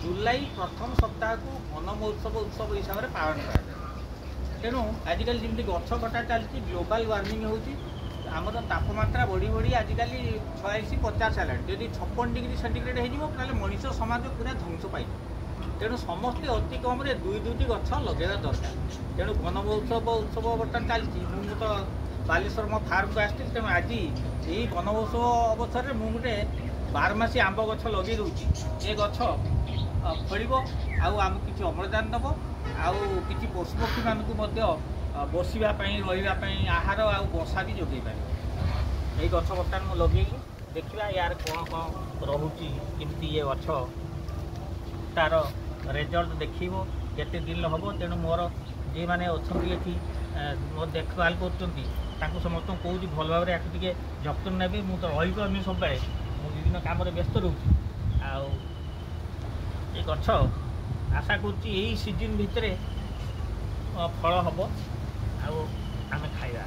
जुलाई प्रथम सप्ताह को वन महोत्सव उत्सव हिसाब से पालन कराए। तेणु आजिकल जमी गछ कटा चलती ग्लोबल वार्मिंग होती आमर तापमात्रा बढ़ी बढ़ी आजिकल 46-50 है। जदि 56 डिग्री सेंटीग्रेड हो मनीष समाज पूरा ध्वंस पाई। तेणु समस्ते अति कम 2-2टी गछ लगेगा दरकार। तेणु वन महोत्सव उत्सव बर्तमान चलती मुझे तो बालेश्वर मो फार्म को आसती। तेणु आज यही वन महोत्सव अवसर में मुझे 12 आंब गछ लगे दूसरी। ये गछ फल आम कि अम्लजान दब आि पशुपक्षी मानक बसवाई रही आहार आ बसा भी जोगे पार। ये गछ बर्तमान मुझे लगे देखा यार कौन कौन रोचे कमी ये गछ तार रेजल्ट देखेब केते दिन हम। तेणु मोर जी मैंने अच्छा ये मोर देखभाल कर समस्त कौच भल भाव में टे जत्न ने मुझे तो रही पार्नी सब विभिन्न काम व्यस्त रोचे। ये गछ आशा करुच्ची सीजन भितर फल हम आम खाଇବା।